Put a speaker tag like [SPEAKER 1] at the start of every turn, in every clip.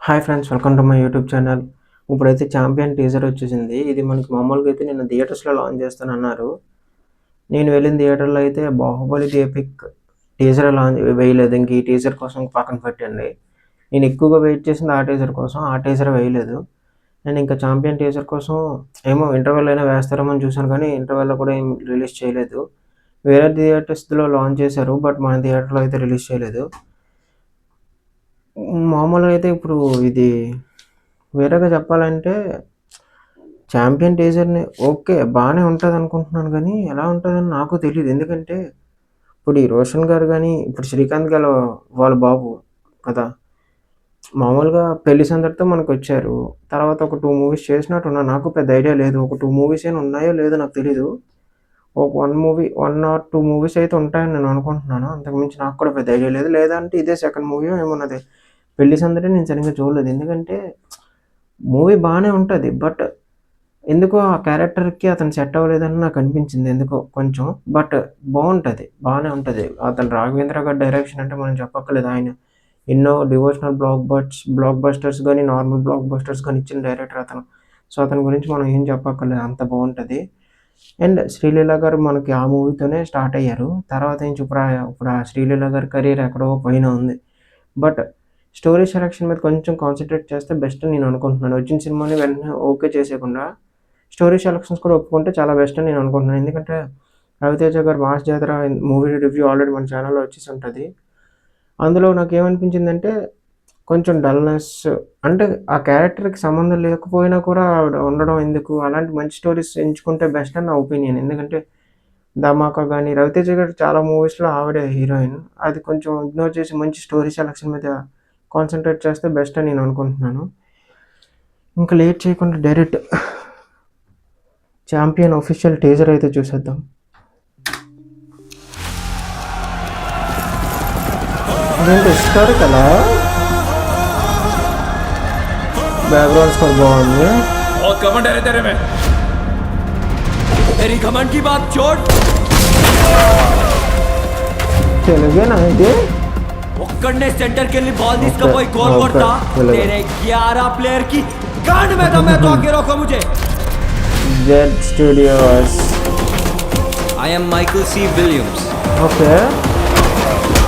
[SPEAKER 1] Hi friends, welcome to my YouTube channel. ఇప్పుడైతే champion teaser వచ్చేసింది. ఇది మనకి మామూలుగా అయితే నిన్న థియేటర్స్లో లాంచ్ చేస్తానన్నారు. నేను వెళ్ళిన థియేటర్లో అయితే Baahubali the epic teaser launch వేయలేదు. ఇంక ఈ టీజర్ కోసం పక్కన పెట్టండి. నేను ఎక్కువగా వెయిట్ చేసింది ఆ టీజర్ కోసం. ఆ టీజర్ వేయలేదు. నేను ఇంకా ఛాంపియన్ టీజర్ కోసం ఏమో ఇంటర్వెల్ అయినా వేస్తారేమో అని చూశాను, కానీ ఇంటర్వెల్లో కూడా ఏం రిలీజ్ చేయలేదు. వేరే థియేటర్స్లో లాంచ్ చేశారు, బట్ మన థియేటర్లో అయితే రిలీజ్ చేయలేదు. మామూలుగా అయితే ఇప్పుడు ఇది వేరేగా చెప్పాలంటే ఛాంపియన్ టీజర్ని ఓకే బాగానే ఉంటుంది అనుకుంటున్నాను, కానీ ఎలా ఉంటుందని నాకు తెలియదు. ఎందుకంటే ఇప్పుడు ఈ రోషన్ గారు కానీ ఇప్పుడు శ్రీకాంత్ గారు వాళ్ళ బాబు కదా, మామూలుగా పెళ్లి సందడితో మనకు వచ్చారు. తర్వాత ఒక 2 మూవీస్ చేసినట్టున్నా, నాకు పెద్ద ఐడియా లేదు. ఒక 2 మూవీస్ అయినా ఉన్నాయో లేదో నాకు తెలీదు. ఒక 1 ఆర్ 2 మూవీస్ అయితే ఉంటాయని నేను అనుకుంటున్నాను. అంతకుమించి నాకు కూడా పెద్ద ఐడియా లేదు. లేదంటే ఇదే సెకండ్ మూవీ ఏమున్నది. పెళ్లి సందడి నేను సరిగ్గా చూడలేదు. ఎందుకంటే మూవీ బాగానే ఉంటుంది, బట్ ఎందుకో ఆ క్యారెక్టర్కి అతను సెట్ అవ్వలేదని నాకు అనిపించింది ఎందుకో కొంచెం. బట్ బాగుంటుంది, బాగానే ఉంటుంది. అతను రాఘవేంద్ర గారి డైరెక్షన్ అంటే మనం చెప్పక్కర్లేదు. ఆయన ఎన్నో డివోషనల్ బ్లాక్ బస్టర్స్ కానీ నార్మల్ బ్లాక్ బస్టర్స్ కానీ ఇచ్చిన డైరెక్టర్ అతను. సో అతని గురించి మనం ఏం చెప్పక్కర్లేదు, అంత బాగుంటుంది. అండ్ శ్రీలీల గారు మనకి ఆ మూవీతోనే స్టార్ట్ అయ్యారు. తర్వాత నుంచి ఇప్పుడు ఆ శ్రీలీల గారి కెరీర్ ఎక్కడో పైన ఉంది. బట్ స్టోరీ సెలక్షన్ మీద కొంచెం కాన్సన్ట్రేట్ చేస్తే బెస్ట్ అని నేను అనుకుంటున్నాను. వచ్చిన సినిమాని వెంటనే ఓకే చేసేయకుండా స్టోరీ సెలక్షన్స్ కూడా ఒప్పుకుంటే చాలా బెస్ట్ అని నేను అనుకుంటున్నాను. ఎందుకంటే రవితేజ గారు మాస్ జాతర మూవీ రివ్యూ ఆల్రెడీ మన ఛానల్లో వచ్చేసి ఉంటుంది. అందులో నాకేమనిపించిందంటే కొంచెం డల్నెస్, అంటే ఆ క్యారెక్టర్కి సంబంధం లేకపోయినా కూడా ఆవిడ ఉండడం ఎందుకు, అలాంటి మంచి స్టోరీస్ ఎంచుకుంటే బెస్ట్ అని నా ఒపీనియన్. ఎందుకంటే ధమాకా కానీ రవితేజ గారు చాలా మూవీస్లో ఆవిడే హీరోయిన్. అది కొంచెం ఇగ్నోర్ చేసి మంచి స్టోరీ సెలక్షన్ మీద కాన్సన్ట్రేట్ చేస్తే బెస్ట్ అని నేను అనుకుంటున్నాను. ఇంకా లేట్ చేయకుండా డైరెక్ట్ ఛాంపియన్ ఆఫీషియల్ టీజర్ అయితే చూసేద్దాం. అదేంటి హిస్టారికల్ బ్యాక్గ్రౌండ్ స్కోర్ బాగుంది. తెలుగేనా ఇది?
[SPEAKER 2] ఒక్కడనే సెంటర్ కెళ్ళి బాల్ తీసుకుపోయి గోల్ కొడతా. तेरे 11 प्लेयर की गांड में दम है तो आके रोको मुझे.
[SPEAKER 1] Jet Studios.
[SPEAKER 2] I am Michael C. Williams.
[SPEAKER 1] Okay.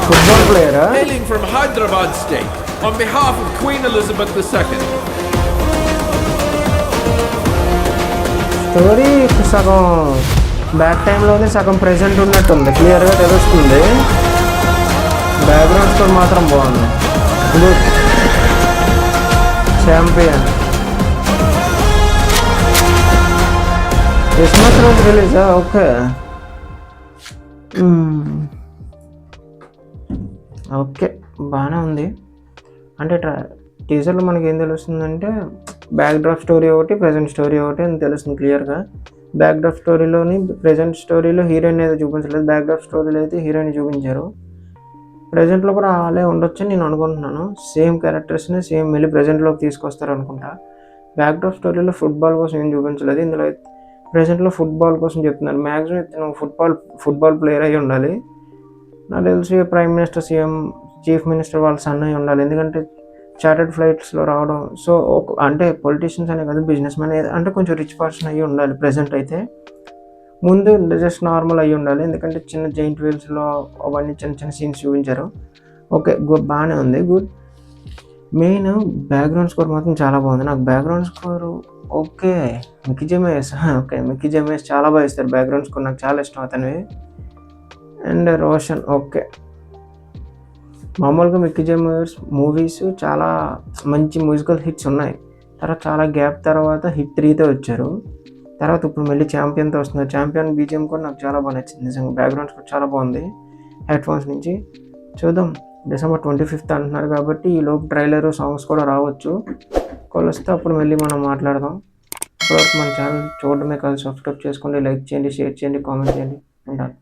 [SPEAKER 1] Football player.
[SPEAKER 3] Hailing from Hyderabad State on behalf of Queen Elizabeth II.
[SPEAKER 1] Story సగం బ్యాక్ టైంలోనే సగం ప్రెజెంట్ ఉన్నట్టుంది, క్లియర్గా తెలుస్తుంది. బ్యాక్గ్రౌండ్ స్కోర్ మాత్రం బాగుంది. గుడ్. ఛాంపియన్ క్రిస్మస్ రోజు రిలీజా? ఓకే ఓకే బాగానే ఉంది. అంటే టీజర్లో మనకి ఏం తెలుస్తుందంటే బ్యాక్ డ్రాప్ స్టోరీ ఒకటి, ప్రజెంట్ స్టోరీ ఒకటి అని తెలుస్తుంది క్లియర్గా. బ్యాక్ డ్రాప్ స్టోరీలోని ప్రజెంట్ స్టోరీలో హీరోయిన్ అయితే చూపించలేదు, బ్యాక్ డ్రాప్ స్టోరీలో అయితే హీరోయిన్ చూపించారు. ప్రజెంట్లో కూడా అలాగే ఉండొచ్చు అని నేను అనుకుంటున్నాను. సేమ్ క్యారెక్టర్స్ని సేమ్ మళ్ళీ ప్రజెంట్లోకి తీసుకొస్తారు అనుకుంటా. బ్యాక్ డ్రాప్ స్టోరీలో ఫుట్బాల్ కోసం ఏం చూపించలేదు, ఇందులో ప్రజెంట్లో ఫుట్బాల్ కోసం చెప్తున్నారు. మ్యాక్సిమం ఇతను ఫుట్బాల్ ప్లేయర్ అయి ఉండాలి. నాకు తెలిసి prime minister, CM, chief minister వాళ్ళ సన్ అయి ఉండాలి. ఎందుకంటే చార్టెడ్ ఫ్లైట్స్లో రావడం. సో అంటే పొలిటీషియన్స్ అనే కాదు, బిజినెస్ మ్యాన్ అంటే కొంచెం రిచ్ పర్సన్ అయ్యి ఉండాలి. ప్రజెంట్ అయితే ముందు జస్ట్ నార్మల్ అయ్యి ఉండాలి, ఎందుకంటే చిన్న జైంట్ వీల్స్లో అవన్నీ చిన్న సీన్స్ చూపించారు. ఓకే బాగానే ఉంది, గుడ్. మెయిన్ బ్యాక్గ్రౌండ్ స్కోర్ మాత్రం చాలా బాగుంది. నాకు బ్యాక్గ్రౌండ్ స్కోర్ ఓకే మిక్కీ జెమేస్ చాలా బాగా ఇస్తారు బ్యాక్గ్రౌండ్ స్కోర్, నాకు చాలా ఇష్టం అతనివి. And Roshan okay. మామూలుగా మిక్కీ జెమేస్ మూవీస్ చాలా మంచి మ్యూజికల్ హిట్స్ ఉన్నాయి. తర్వాత చాలా గ్యాప్ తర్వాత హిట్ 3తో వచ్చారు. తర్వాత ఇప్పుడు మళ్ళీ ఛాంపియన్తో వస్తున్నారు. ఛాంపియన్ బీజిఎం కూడా నాకు చాలా బాగా నచ్చింది నిజంగా. బ్యాక్గ్రౌండ్స్ కూడా చాలా బాగుంది హెడ్ ఫోన్స్ నుంచి. చూద్దాం, December 25th అంటున్నారు కాబట్టి ఈ లోపు ట్రైలర్, సాంగ్స్ కూడా రావచ్చు. కొలిస్తే అప్పుడు మళ్ళీ మనం మాట్లాడదాం. ఇప్పటివరకు మన ఛానల్ చూడడమే కాదు, సబ్స్క్రైబ్ చేసుకోండి, లైక్ చేయండి, షేర్ చేయండి, కామెంట్ చేయండి. ఉంటాను.